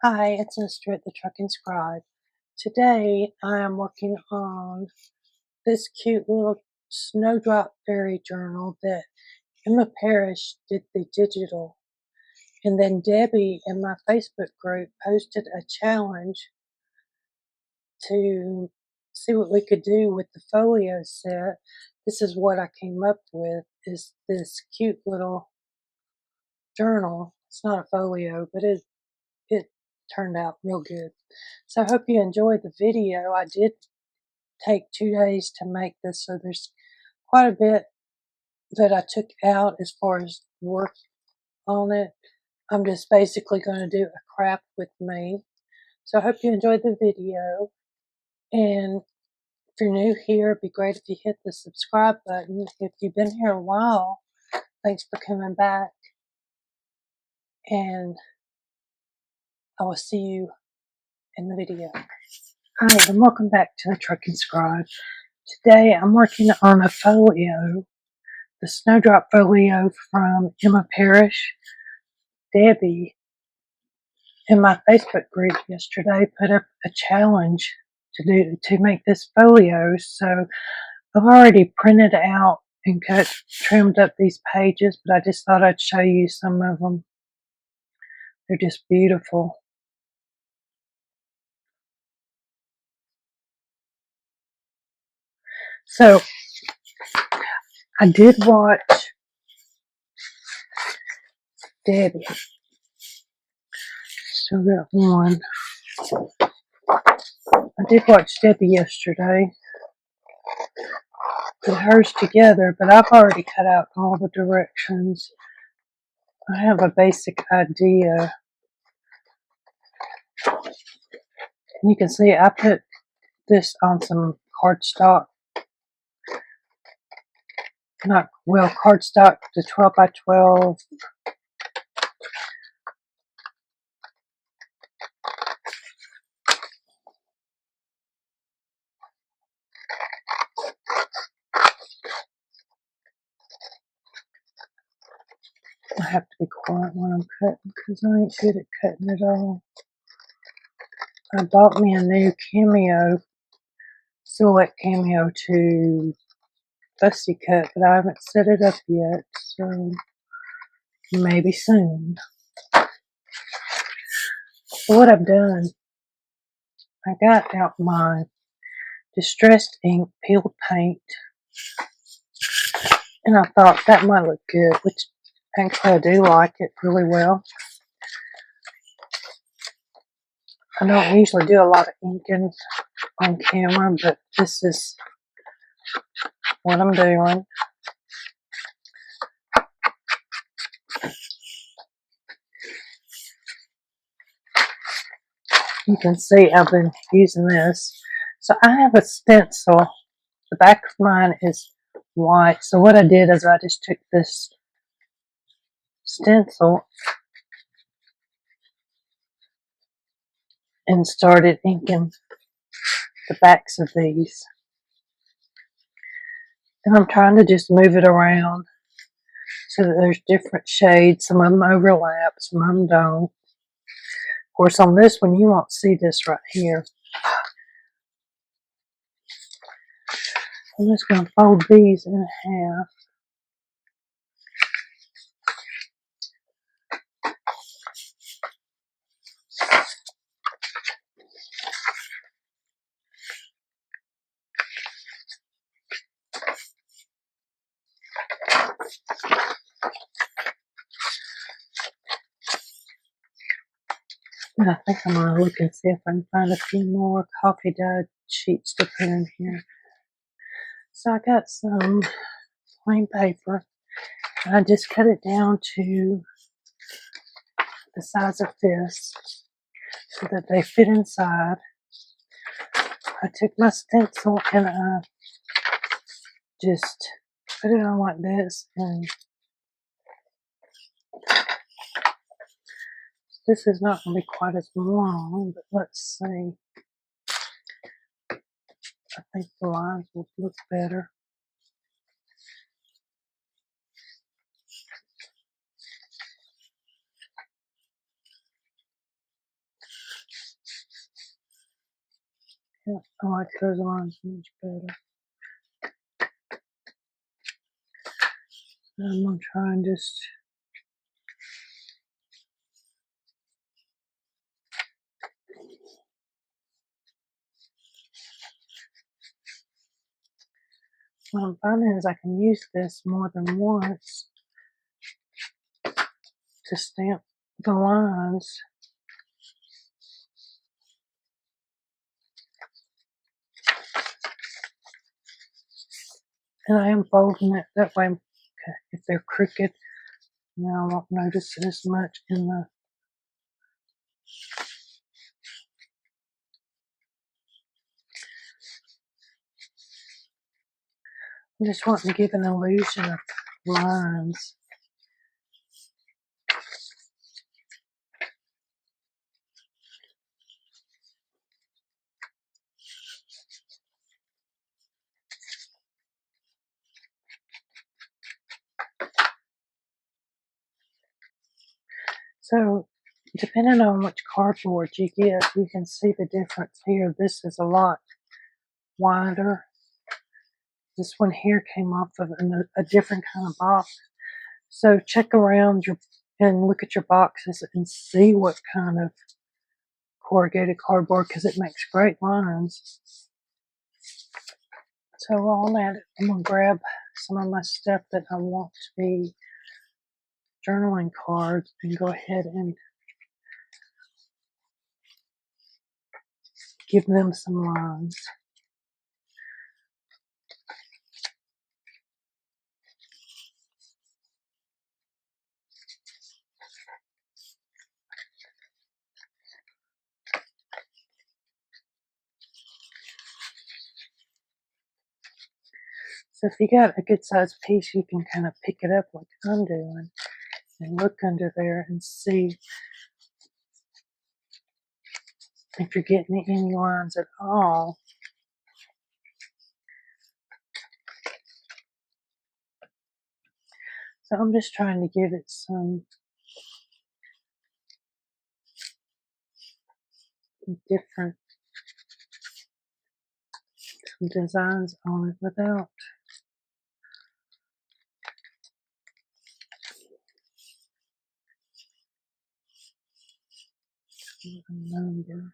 Hi, it's Esther at the Trucking Scribe. Today I am working on this cute little Snowdrop Fairy journal that Emma Parrish did the digital. And then Debbie in my Facebook group posted a challenge to see what we could do with the folio set. This is what I came up with, is this cute little journal. It's not a folio, but it turned out real good. So I hope you enjoyed the video. I did take 2 days to make this, so there's quite a bit that I took out as far as work on it. I'm just basically going to do a craft with me. So I hope you enjoyed the video. And if you're new here, it'd be great if you hit the subscribe button. If you've been here a while, thanks for coming back. And I will see you in the video. Hi, and welcome back to the Trucking Scribe. Today I'm working on a folio, the Snowdrop folio from Emma Parrish. Debbie in my Facebook group yesterday put up a challenge to make this folio. So I've already printed out and trimmed up these pages, but I just thought I'd show you some of them. They're just beautiful. So I did watch Debbie. Still got one. I did watch Debbie yesterday. Put hers together, but I've already cut out all the directions. I have a basic idea. And you can see I put this on some cardstock. Cardstock to 12 by 12. I have to be quiet when I'm cutting because I ain't good at cutting at all. I bought me a new cameo, silhouette cameo to fussy cut, but I haven't set it up yet, so maybe soon. So what I've done, I got out my distressed ink peeled paint, and I thought that might look good, which actually I do like it really well. I don't usually do a lot of inking on camera, but this is what I'm doing. You can see I've been using this. So I have a stencil. The back of mine is white. So what I did is I just took this stencil and started inking the backs of these. And I'm trying to just move it around so that there's different shades. Some of them overlap, some of them don't. Of course, on this one, you won't see this right here. I'm just going to fold these in half. And I think I'm going to look and see if I can find a few more coffee dyed sheets to put in here. So I got some plain paper, and I just cut it down to the size of this so that they fit inside. I took my stencil and I just put it on like this, and this is not going to be quite as long, but let's see. I think the lines will look better. Yeah, I like those lines much better. I'm going to try and just what I'm finding is I can use this more than once to stamp the lines. And I am folding it that way. If they're crooked, you know, I won't notice it as much in the. I just want to give an illusion of lines. So, depending on which cardboard you get, you can see the difference here. This is a lot wider. This one here came off of a different kind of box. So check around and look at your boxes and see what kind of corrugated cardboard, because it makes great lines. So while I'm at it, I'm going to grab some of my stuff that I want to be journaling cards and go ahead and give them some lines. So if you got a good sized piece, you can kind of pick it up like I'm doing and look under there and see if you're getting any lines at all. So I'm just trying to give it some different designs on it without a number.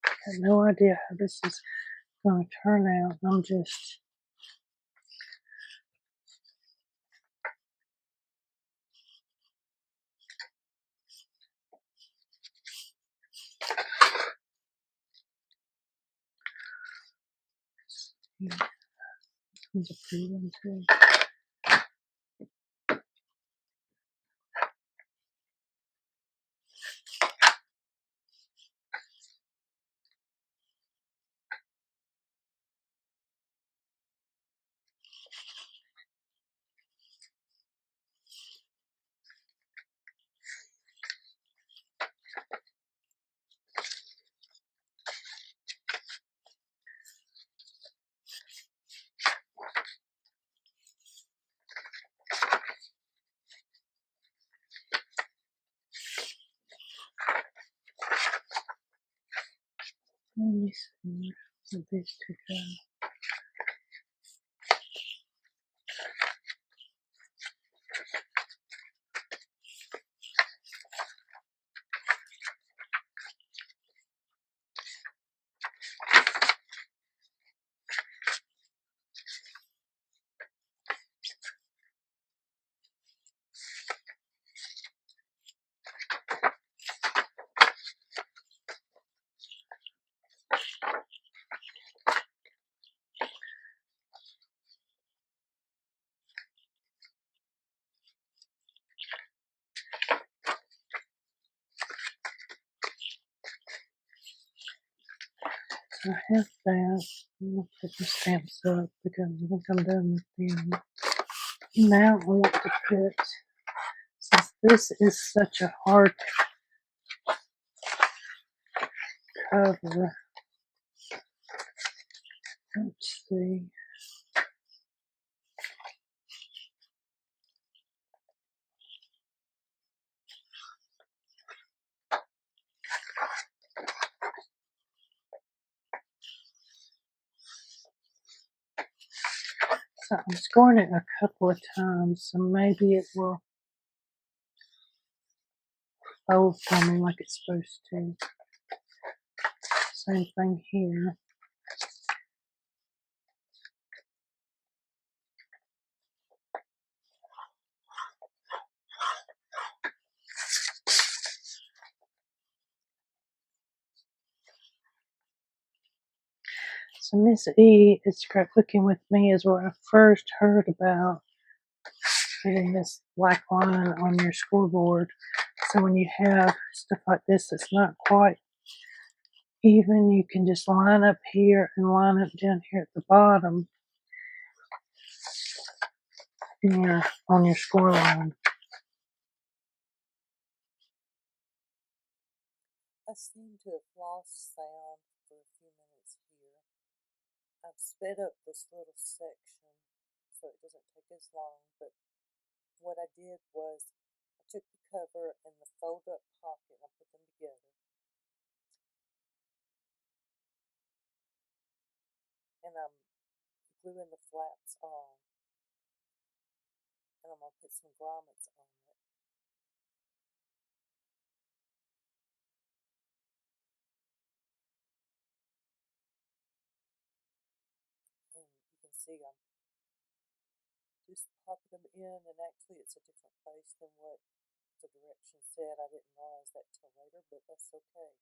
I have no idea how this is going to turn out. I'm just this one's a pretty one too. Let me see where these two go. So I have that. I'm going to put the stamps up because I think I'm done with them. Now I want to put, since this is such a hard cover, Let's see. So I'm scoring it a couple of times, so maybe it will fold for me like it's supposed to. Same thing here. So Miss E at Scrapbooking with Me is where I first heard about putting this black line on your scoreboard. So when you have stuff like this that's not quite even, you can just line up here and line up down here at the bottom on your score line. I seem to have lost sound for a few minutes here. I've sped up this little section so it doesn't take as long, but what I did was I took the cover and the fold up pocket and I put them together. And I'm gluing the flaps on. And I'm going to put some grommets on it. And you can see I'm just popping them in, and actually it's a different place than what the directions said. I didn't realize that till later, but that's okay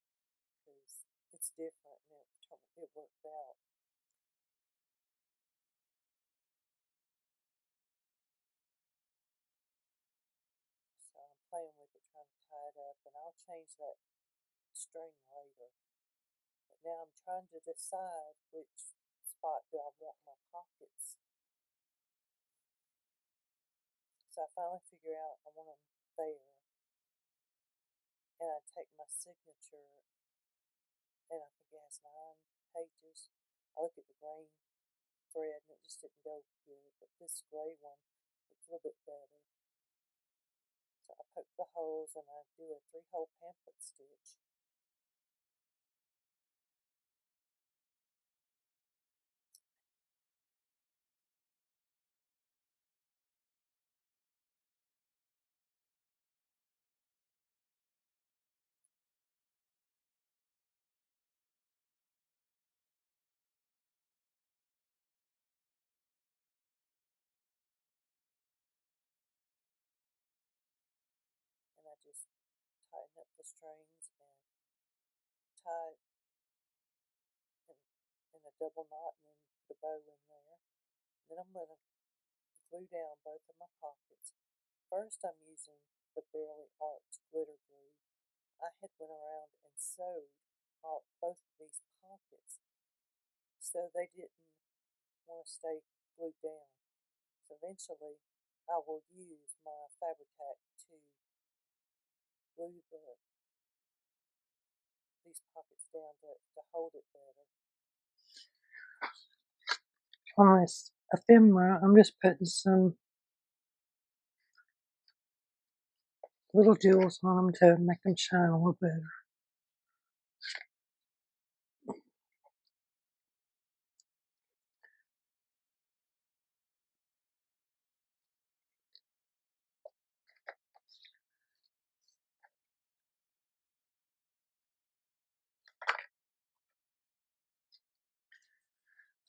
because it's different and it worked out. So I'm playing with it, trying to tie it up, and I'll change that string later. But now I'm trying to decide which spot do I want my pockets. So I finally figure out I want them there. And I take my signature, and I think it has 9 pages. I look at the green thread and it just didn't go good, but this gray one looks a little bit better. So I poke the holes and I do a 3-hole pamphlet stitch. And I just tighten up the strings and tie it in a double knot and then put a bow in there. And then I'm going to glue down both of my pockets. First I'm using the Barely Arts glitter glue. I had went around and sewed both of these pockets so they didn't want to stay glued down. So eventually I will use my Fabric-Tac to glue these pockets down to hold it better. On this ephemera, I'm just putting some little jewels on them to make them shine a little better.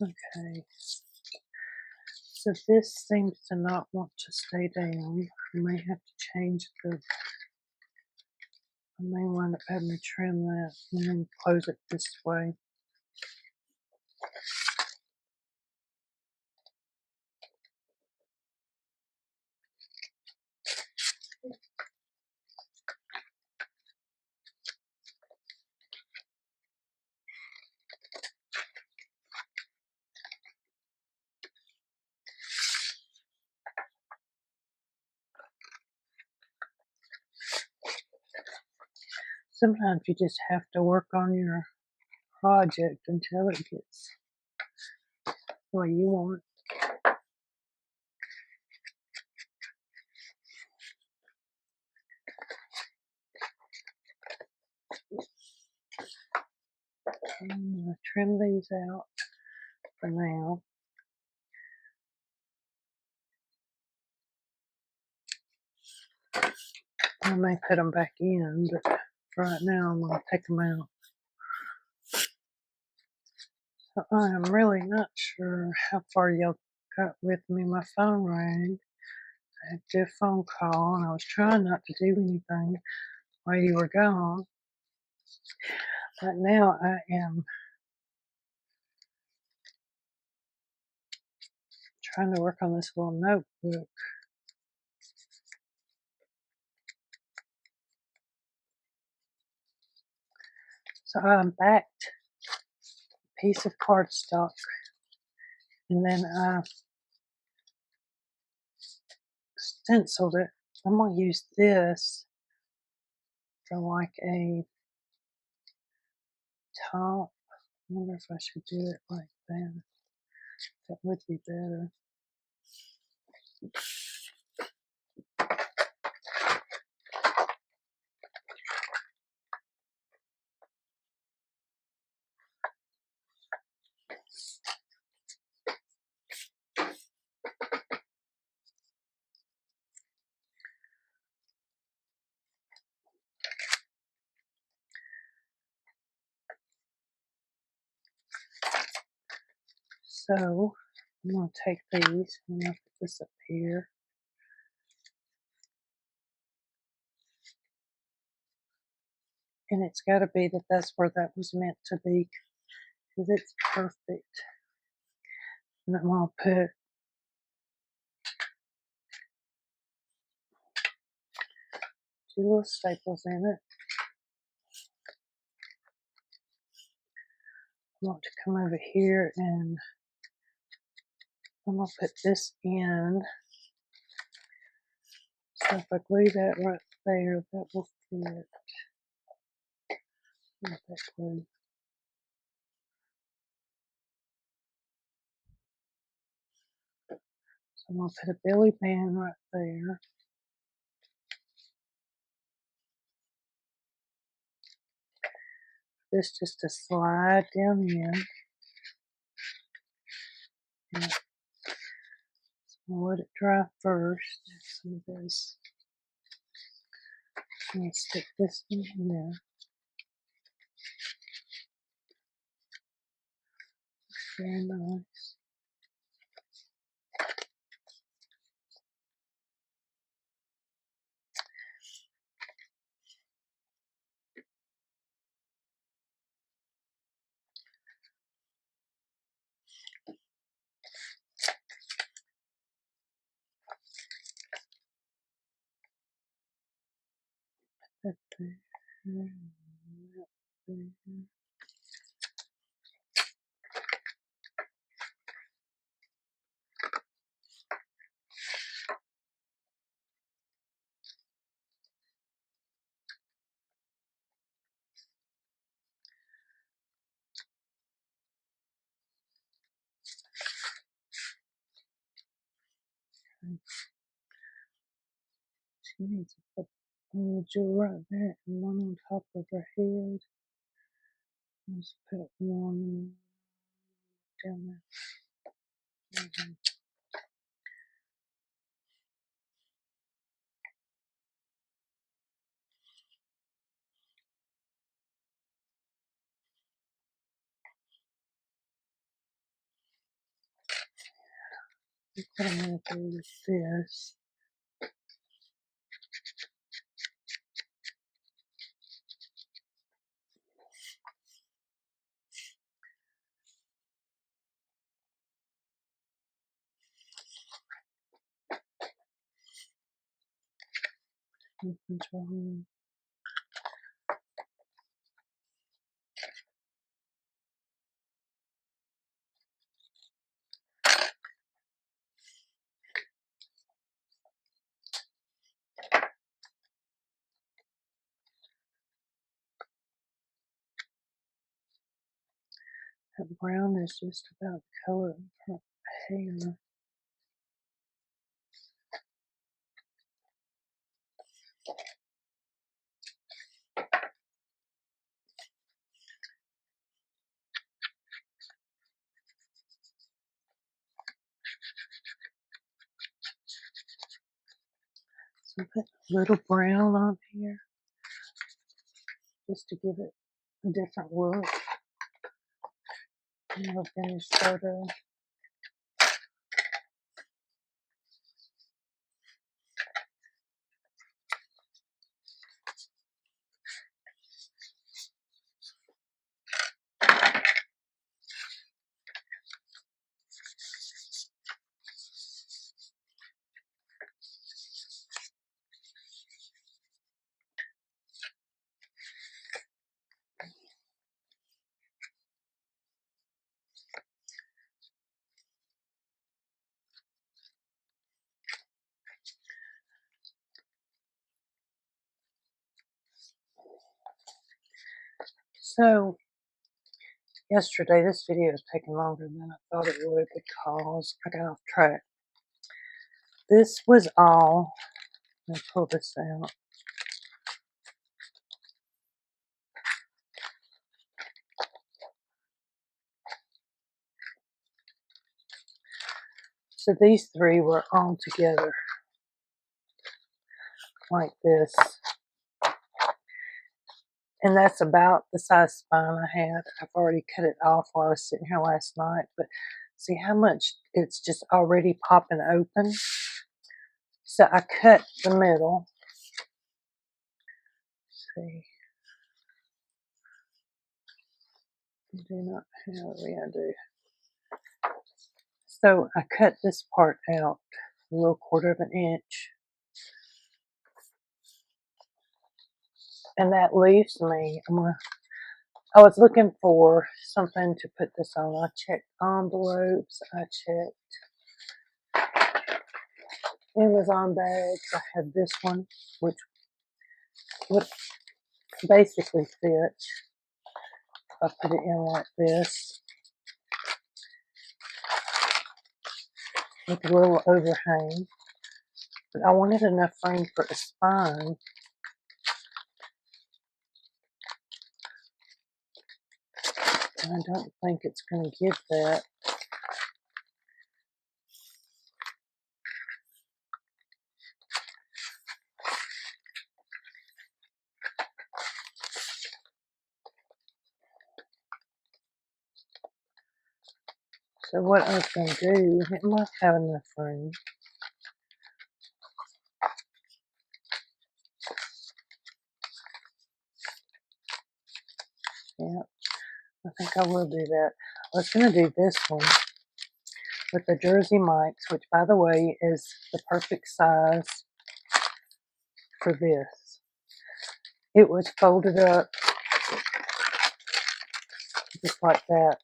Okay, so this seems to not want to stay down. I may have to change I may wind up having to trim that and then close it this way. Sometimes you just have to work on your project until it gets what you want. I'm going to trim these out for now. I may put them back in, but for right now I'm going to take them out. So I am really not sure how far y'all got with me. My phone rang. I had to do a phone call, and I was trying not to do anything while you were gone. But now I am trying to work on this little notebook. So I backed a piece of cardstock, and then I stenciled it. I'm going to use this for like a top. I wonder if I should do it like that. That would be better. So I'm going to take these and I'll put this up here. And it's got to be that that's where that was meant to be, because it's perfect. And I'm going to put two little staples in it. I want to come over here and I'm going to put this in. So if I glue that right there, that will fit. Not that glue. So I'm going to put a belly band right there. This just to slide down in. And I'll let it dry first. Some of this. I'm going to stick this in here. Very nice. That there. That there. She needs to put a little jewel right there and one on top of her head. Just put one down there. What I'm going to do with this. Control. That brown is just about the color of her hair. So put a little brown on here just to give it a different look. And a finished photo. So yesterday, this video is taking longer than I thought it would because I got off track. This was all, let me pull this out. So these three were all together like this. And that's about the size spine I had. I've already cut it off while I was sitting here last night. But see how much it's just already popping open? So I cut the middle. Let's see. I do not have, yeah, I do. So I cut this part out a little 1/4 of an inch. And that leaves me, I was looking for something to put this on. I checked envelopes. I checked Amazon bags. I had this one, which would basically fit. I put it in like this with a little overhang. But I wanted enough room for a spine. And I don't think it's going to give that. So what I was going to do, it might have enough room. Yeah, I think I will do that. I was going to do this one with the Jersey mites, which by the way is the perfect size for this. It was folded up just like that.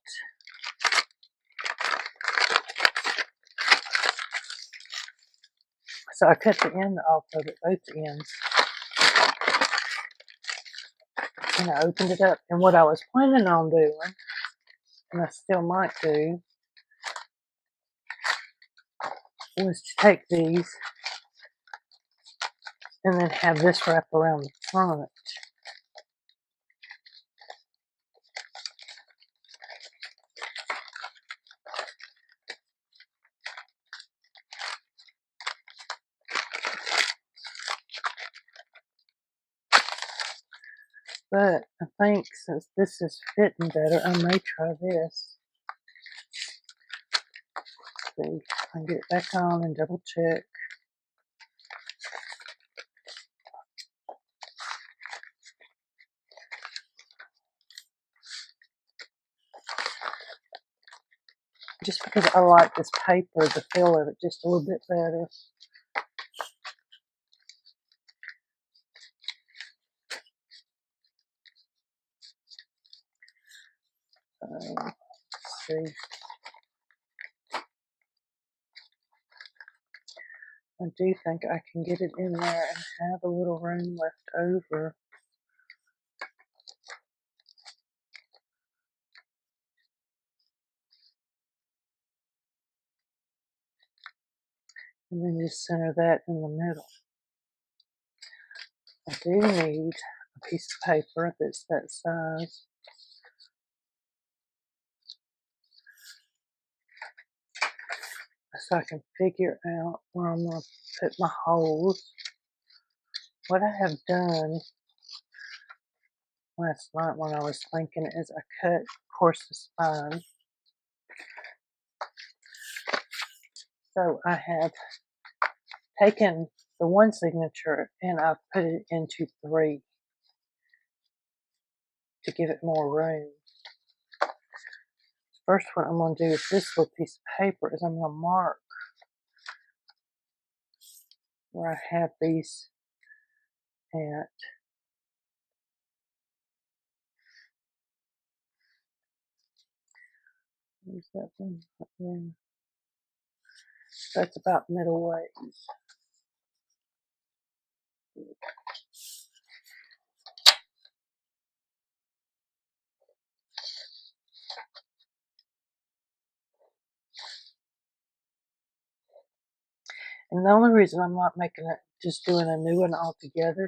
So I cut the end off of it, both ends. And I opened it up. And what I was planning on doing, and I still might do, was to take these and then have this wrap around the front. But I think since this is fitting better, I may try this. See, I can get it back on and double check. Just because I like this paper, the feel of it just a little bit better. Let's see. I do think I can get it in there and have a little room left over. And then just center that in the middle. I do need a piece of paper that's that size. So I can figure out where I'm going to put my holes. What I have done last night when I was thinking is I cut, of course, the spine. So I have taken the one signature and I've put it into 3 to give it more room. First, what I'm going to do with this little piece of paper is I'm going to mark where I have these at. Where's that one? That's about middle ways. And the only reason I'm not making it, just doing a new one altogether,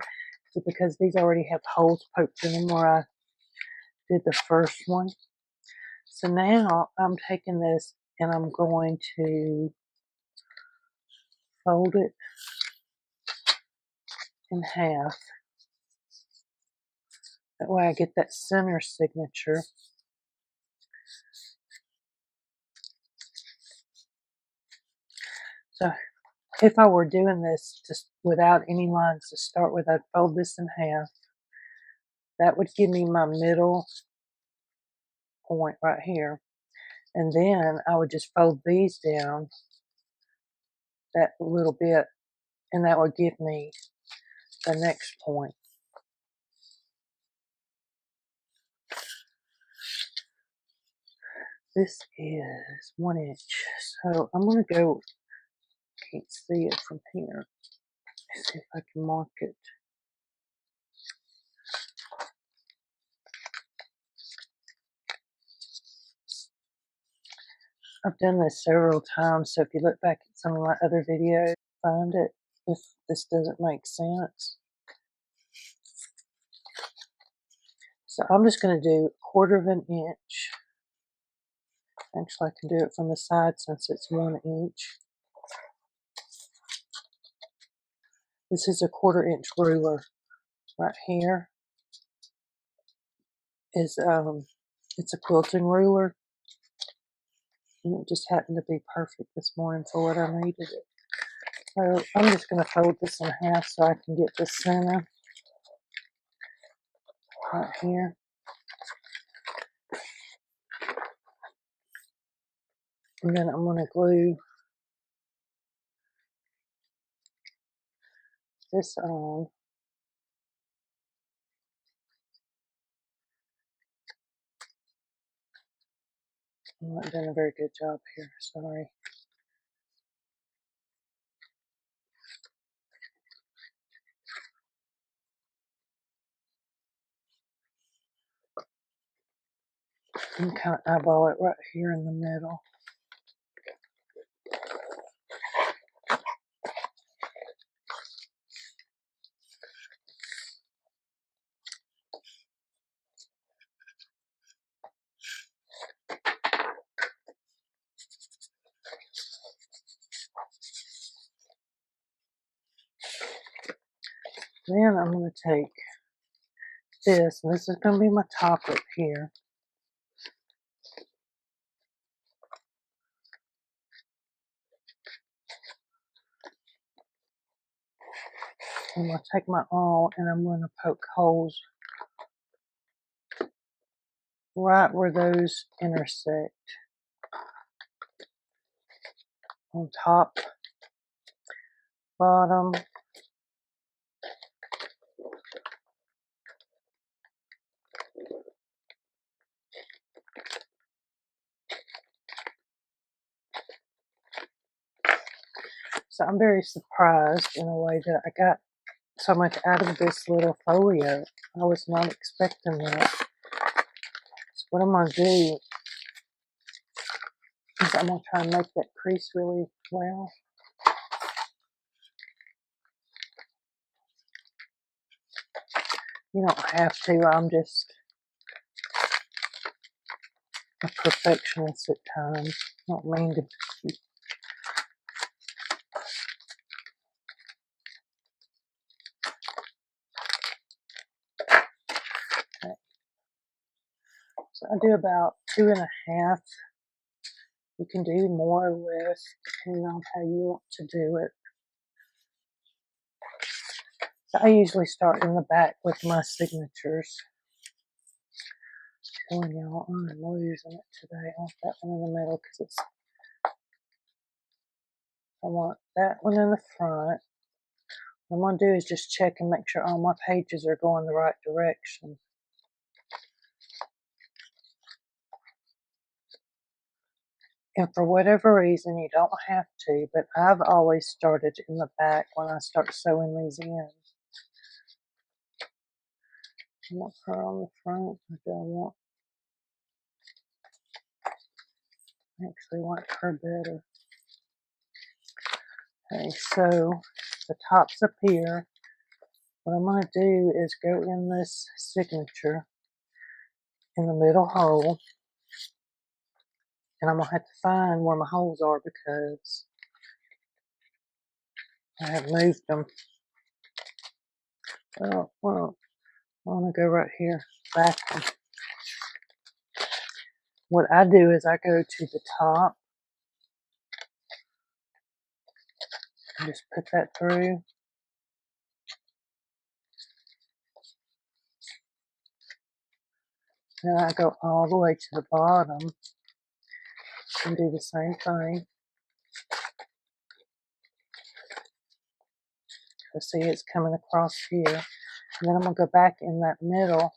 is because these already have holes poked in them where I did the first one. So now I'm taking this and I'm going to fold it in half. That way I get that center signature. So if I were doing this just without any lines to start with, I'd fold this in half. That would give me my middle point right here. And then I would just fold these down that little bit, and that would give me the next point. This is 1 inch. So I'm going to go, can't see it from here. Let's see if I can mark it. I've done this several times, so if you look back at some of my other videos, find it if this doesn't make sense. So I'm just going to do 1/4 inch. Actually, I can do it from the side since it's 1 inch. This is a 1/4 inch ruler. Right here is it's a quilting ruler, and it just happened to be perfect this morning for what I needed it. So I'm just going to fold this in half so I can get the center right here. And then I'm going to glue this on. I'm not doing a very good job here, sorry. I'm kind of eyeball it right here in the middle. Then I'm going to take this, and this is going to be my top up here. I'm going to take my awl and I'm going to poke holes right where those intersect. On top, bottom, so I'm very surprised in a way that I got so much out of this little folio. I was not expecting that. So what I'm going to do is I'm going to try and make that crease really well. You don't have to. I'm just a perfectionist at times. I don't mean to be. Okay. So I do about 2.5. You can do more or less depending on how you want to do it. So I usually start in the back with my signatures. Telling y'all I'm losing it today. I want that one in the middle because I want that one in the front. What I'm going to do is just check and make sure all my pages are going the right direction. And for whatever reason, you don't have to, but I've always started in the back when I start sewing these in. I want her on the front, or do I want, I actually want her better. Okay, so the top's up here. What I'm going to do is go in this signature in the middle hole, and I'm going to have to find where my holes are because I have moved them. Well, I want to go right here, back. What I do is I go to the top and just put that through. Then I go all the way to the bottom and do the same thing. So see, it's coming across here. And then I'm going to go back in that middle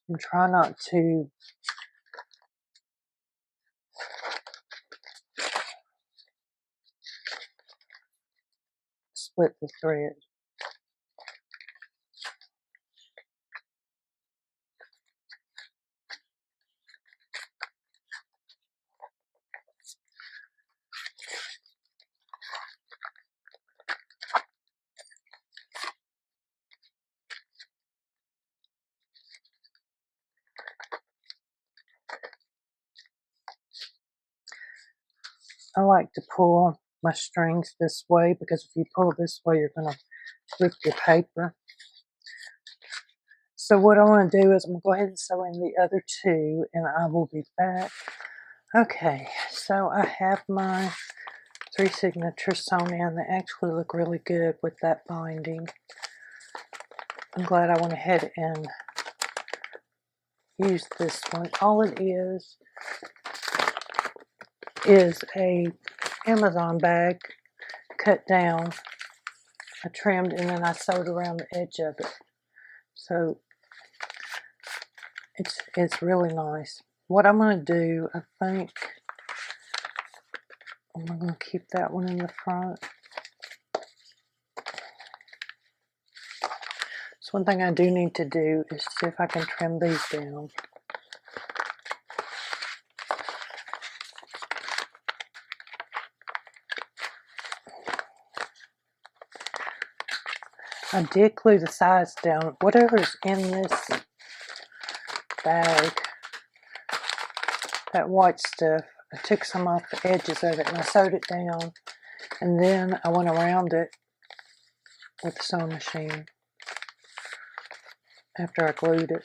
and try not to split the thread. I like to pull my strings this way because if you pull this way, you're going to rip your paper. So what I want to do is I'm going to go ahead and sew in the other two and I will be back. Okay, so I have my 3 signatures sewn in. They actually look really good with that binding. I'm glad I went ahead and used this one. All it is a Amazon bag cut down. I trimmed and then I sewed around the edge of it. So it's really nice. What I'm going to do, I think, I'm going to keep that one in the front. So one thing I do need to do is see if I can trim these down. I did glue the sides down. Whatever's in this bag, that white stuff, I took some off the edges of it and I sewed it down. And then I went around it with the sewing machine after I glued it.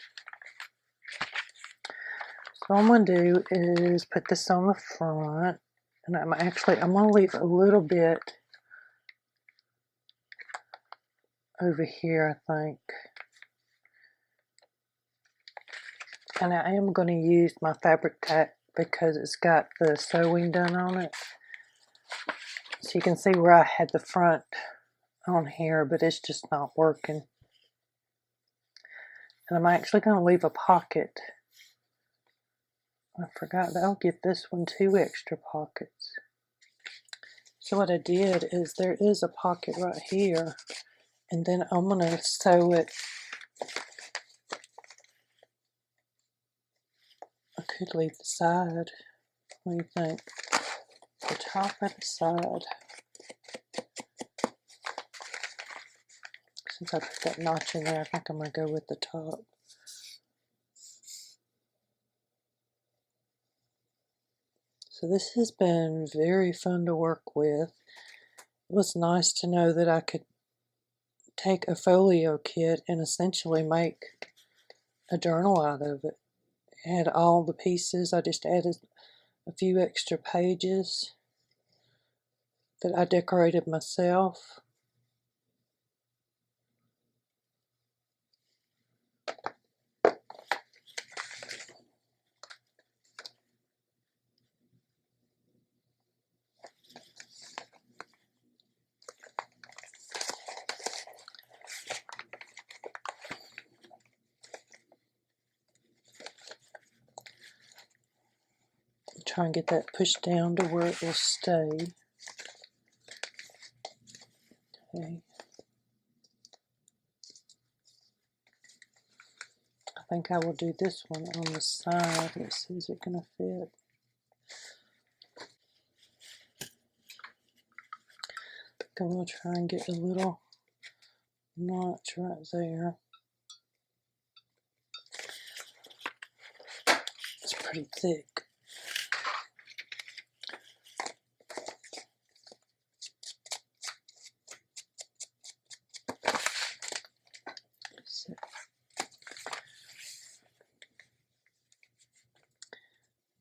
So what I'm going to do is put this on the front. And I'm going to leave a little bit over here, I think. And I am going to use my fabric tack because it's got the sewing done on it. So you can see where I had the front on here, but it's just not working. And I'm actually going to leave a pocket. I forgot that I'll give this one 2 extra pockets. So what I did is there is a pocket right here, and then I'm going to sew it. I could leave the side. What do you think? The top or the side? Since I put that notch in there, I think I'm going to go with the top. So this has been very fun to work with. It was nice to know that I could take a folio kit and essentially make a journal out of it. It had all the pieces. I just added a few extra pages that I decorated myself. Try and get that pushed down to where it will stay. Okay. I think I will do this one on the side. Let's see, is it going to fit? I'm going to try and get a little notch right there. It's pretty thick. So,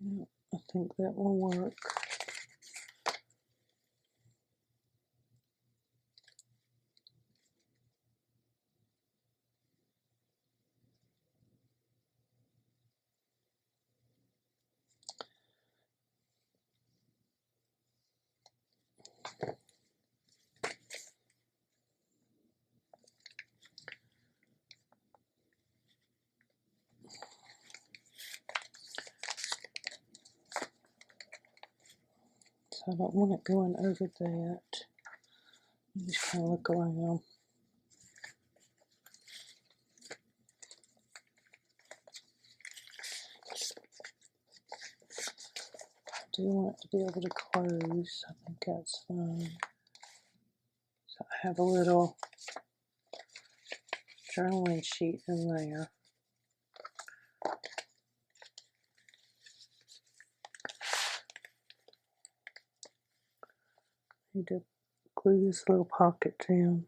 yeah, I think that will work. So I don't want it going over that. Just kind of look around. I do want it to be able to close. I think that's fine. So I have a little journaling sheet in there. Need to glue this little pocket down.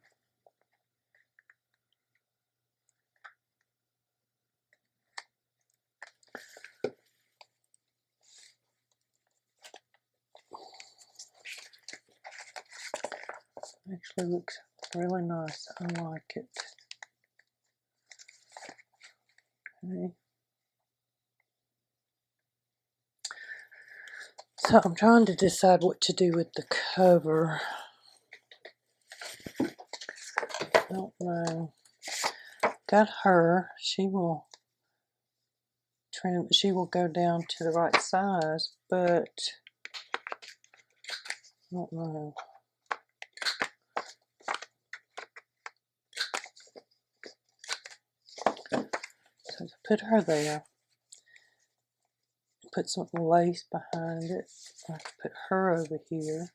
Actually looks really nice. I like it. Okay. So I'm trying to decide what to do with the cover. I don't know. Got her. She will trim. She will go down to the right size, but I don't know. So to put her there, put some lace behind it. I can put her over here.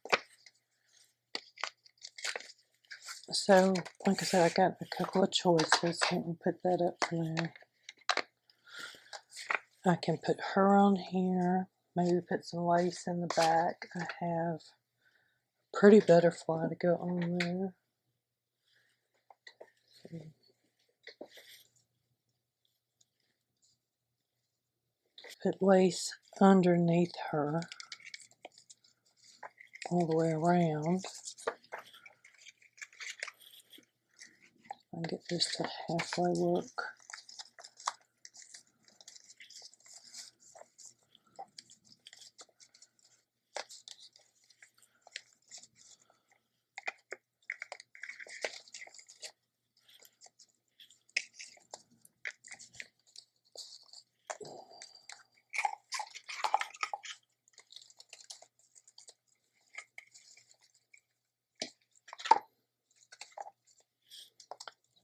So, like I said, I got a couple of choices. Let me put that up for now. I can put her on here. Maybe put some lace in the back. I have a pretty butterfly to go on there. Put lace underneath her all the way around. I get this to halfway work.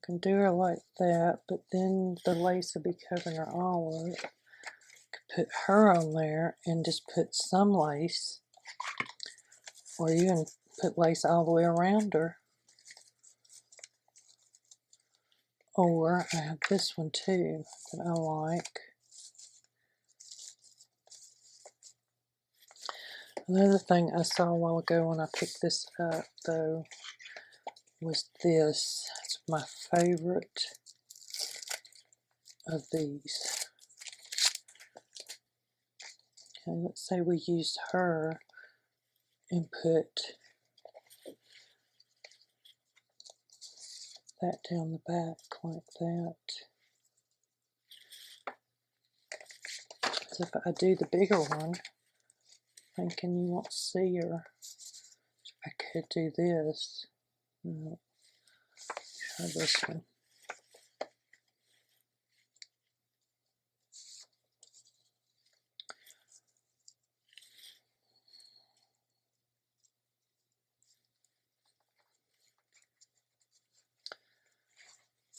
Can do her like that, but then the lace will be covering her all of it. Could put her on there and just put some lace, or you can put lace all the way around her. Or I have this one too that I like. Another thing I saw a while ago when I picked this up, though, was this. It's my favorite of these. Okay, let's say we used her and put that down the back like that. So if I do the bigger one, thinking you won't see her, I could do this. No, try this one.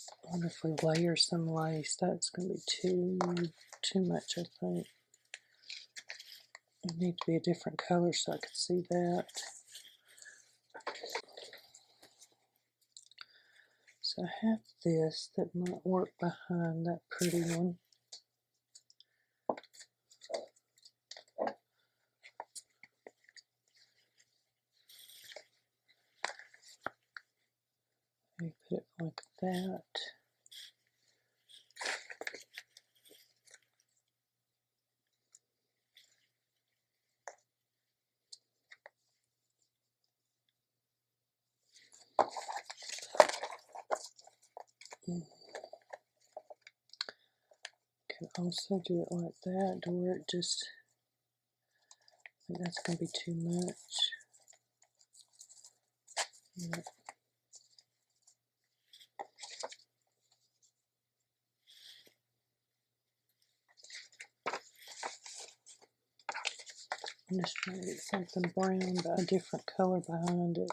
I wonder if we layer some lace. That's going to be too much, I think. It needs to be a different color so I could see that. So I have this that might work behind that pretty one. Maybe put it like that. Can also do it like that, to where it just, I think that's going to be too much. Yeah. I'm just trying to get something brown, but a different color behind it.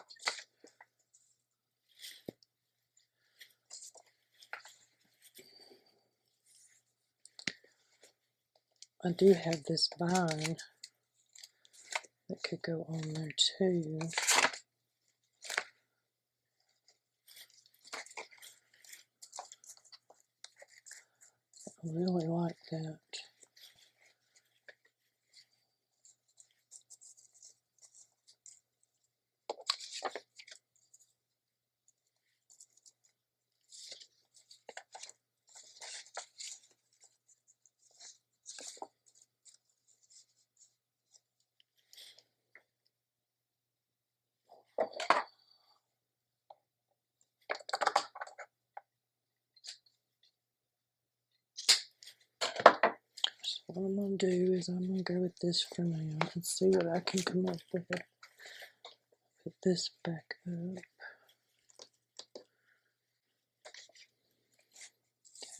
I do have this vine that could go on there too. I really like that. So what I'm going to do is I'm going to go with this for now and see what I can come up with. Put this back up.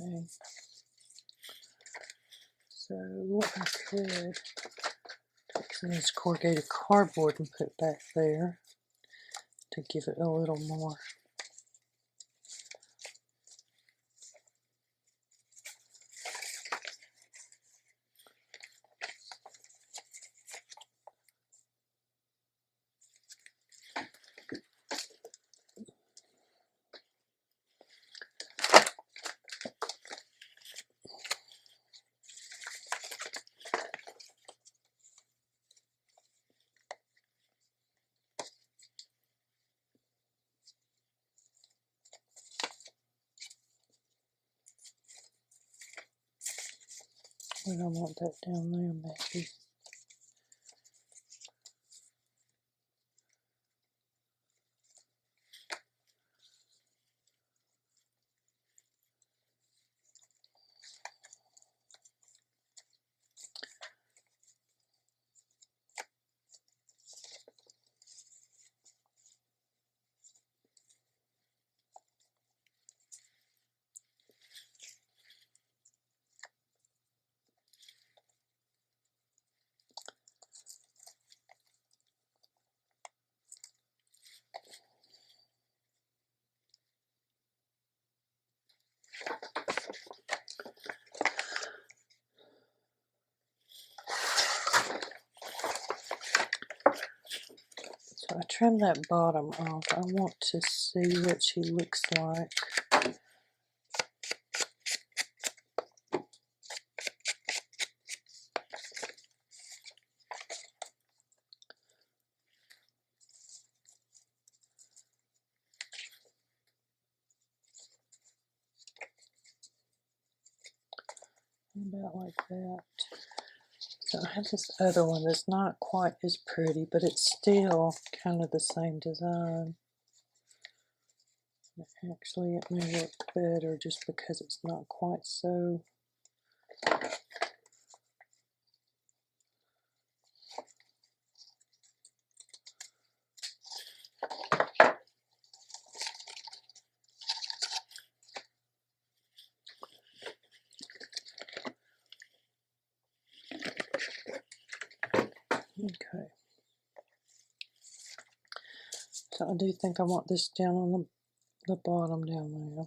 Okay. So I could take some of this corrugated cardboard and put back there to give it a little more. I don't want that down there, maybe. So I trimmed that bottom off. I want to see what she looks like About like that. So I have this other one that's not quite as pretty, but it's still kind of the same design. Actually, it may work better just because it's not quite so. Okay. So I do think I want this down on the bottom down there.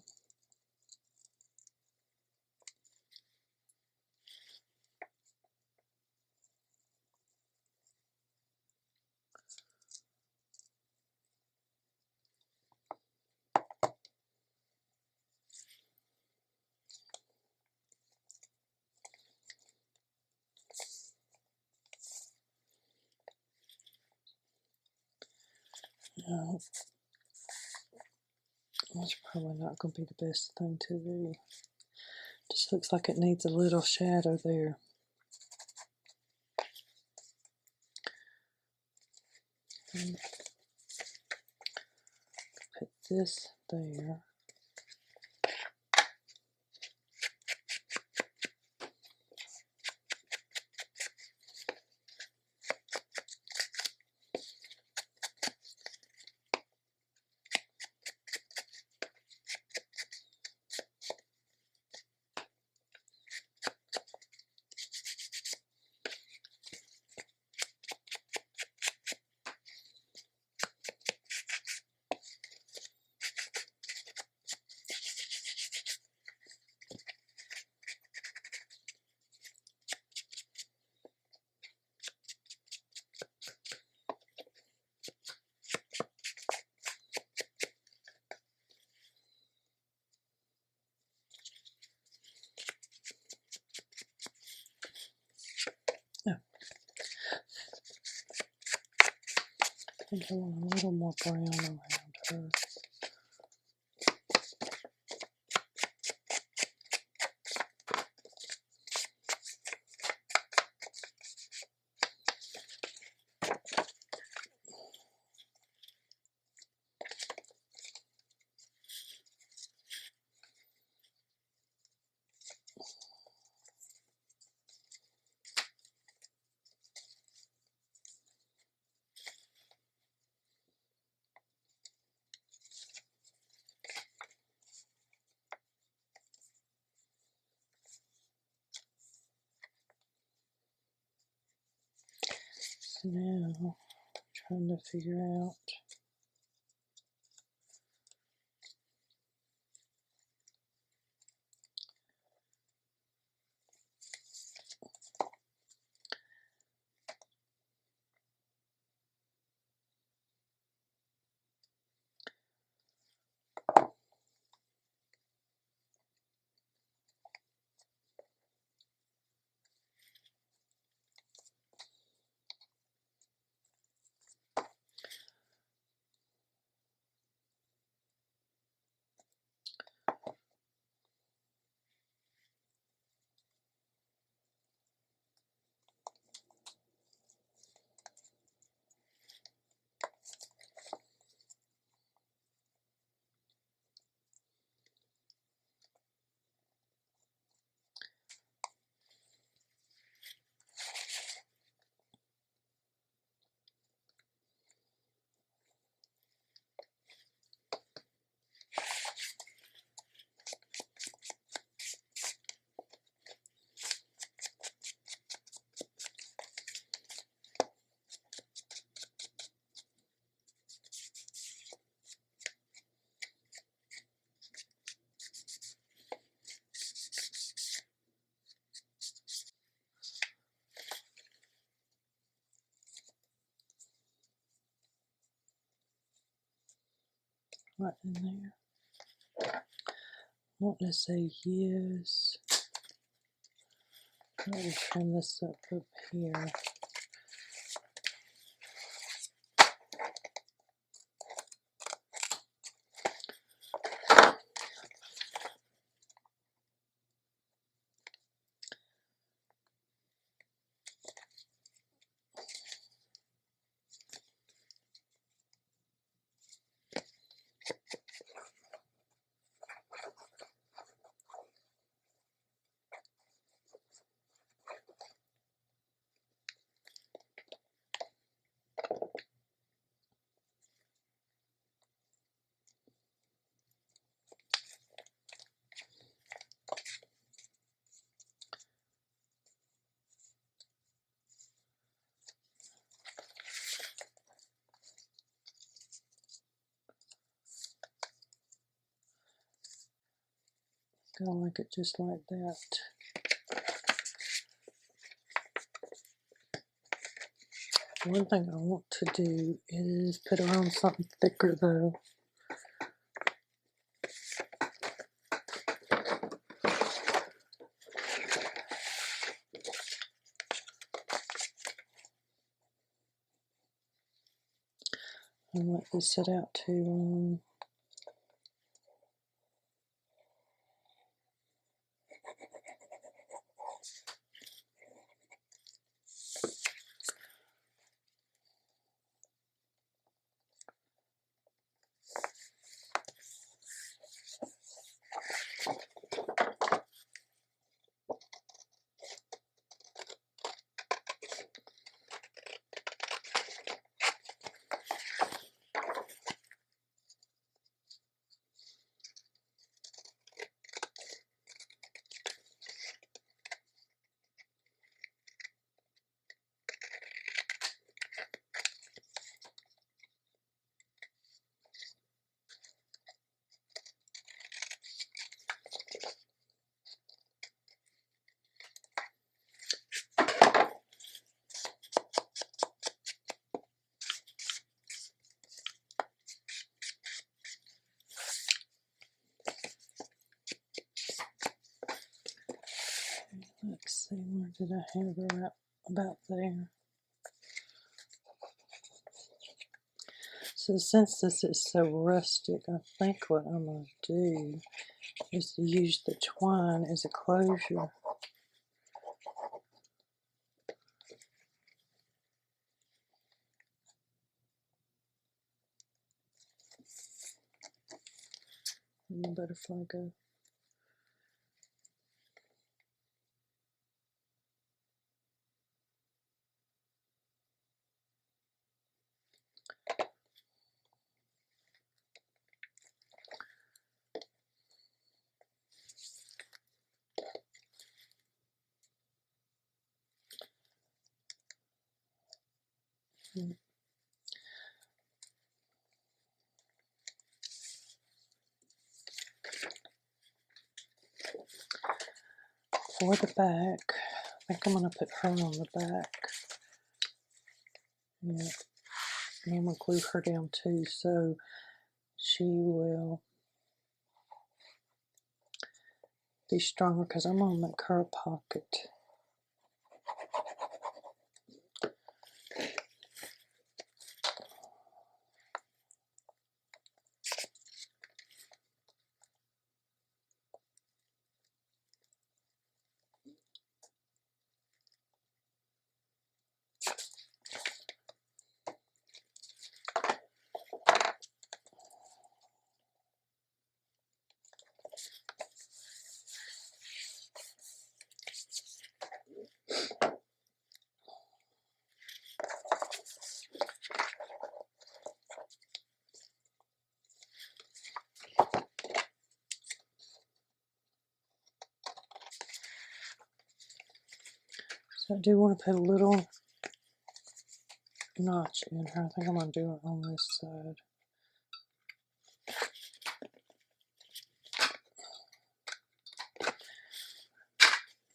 No, that's probably not going to be the best thing to do. Just looks like it needs a little shadow there. And put this there. Oh, I think I want a little more brown around her. So now, I'm trying to figure out. Right in there. I want to say yes. Let me trim this up here. I like it just like that. One thing I want to do is put it on something thicker though. And let this set out to let's see, where did I have her at? About there. So since this is so rustic, I think what I'm going to do is to use the twine as a closure. And the butterfly go. For the back, I think I'm going to put her on the back. Yeah, and I'm going to glue her down too, so she will be stronger because I'm going to make her a pocket. So I do want to put a little notch in her. I think I'm going to do it on this side.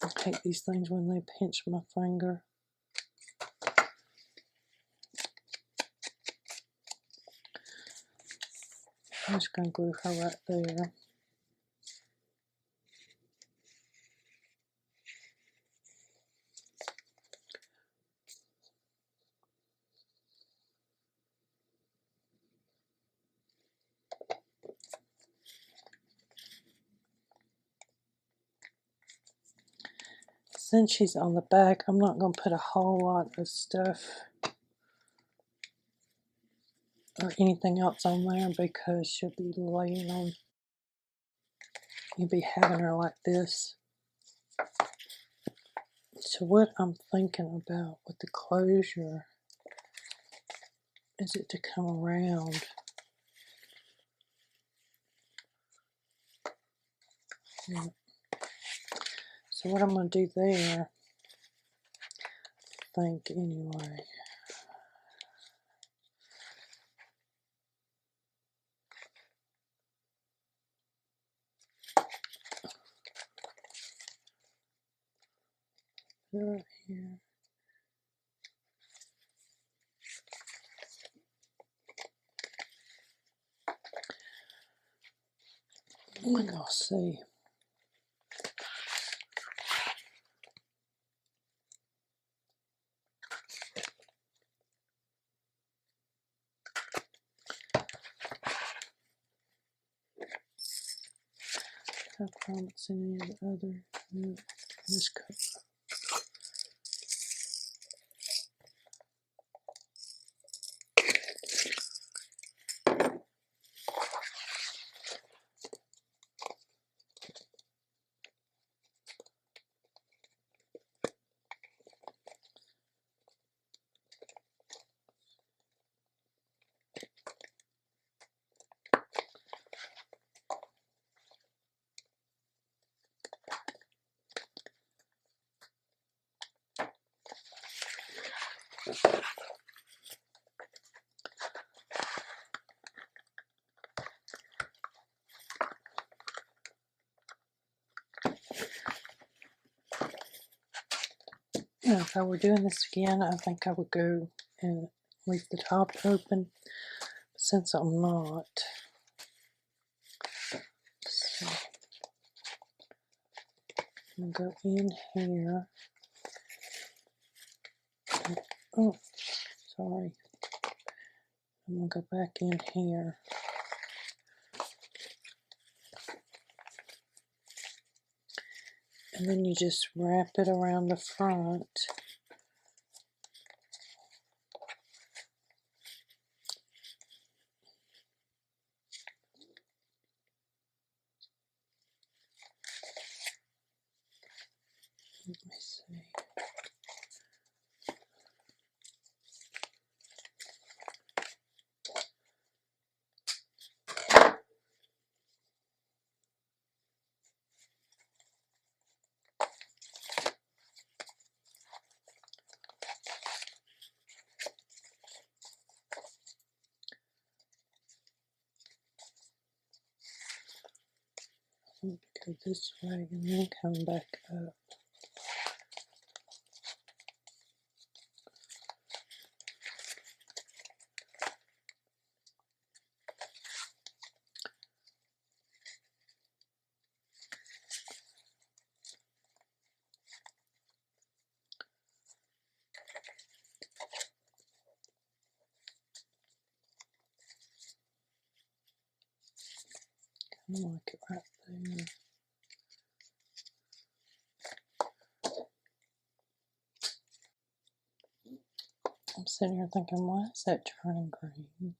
I hate these things when they pinch my finger. I'm just going to glue her right there. Since she's on the back, I'm not going to put a whole lot of stuff or anything else on there because she'll be laying on, you'll be having her like this. So what I'm thinking about with the closure is it to come around. Yeah. So what I'm going to do there, I think anyway, right here. And I'll see. I promise any of the other this cup. Now, if I were doing this again, I think I would go and leave the top open. Since I'm not, so I'm gonna go in here. Oh, sorry. I'm gonna go back in here. And then you just wrap it around the front. Let me see. I'm going to go this way and then come back up. I like it right there. I'm sitting here thinking, why is that turning green?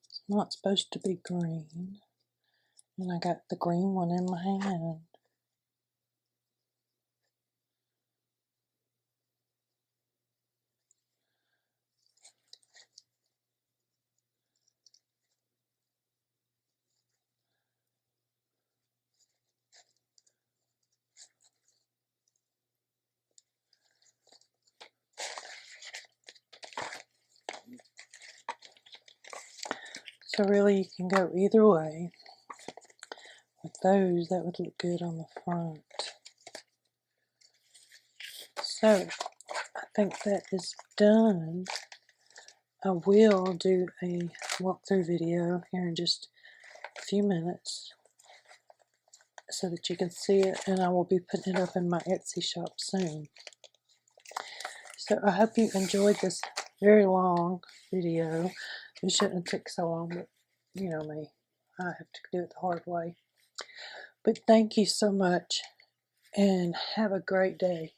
It's not supposed to be green. And I got the green one in my hand. So really you can go either way. With those, that would look good on the front. So, I think that is done. I will do a walkthrough video here in just a few minutes so that you can see it, and I will be putting it up in my Etsy shop soon. So I hope you enjoyed this very long video. It shouldn't take so long, but you know me, I have to do it the hard way. But thank you so much, and have a great day.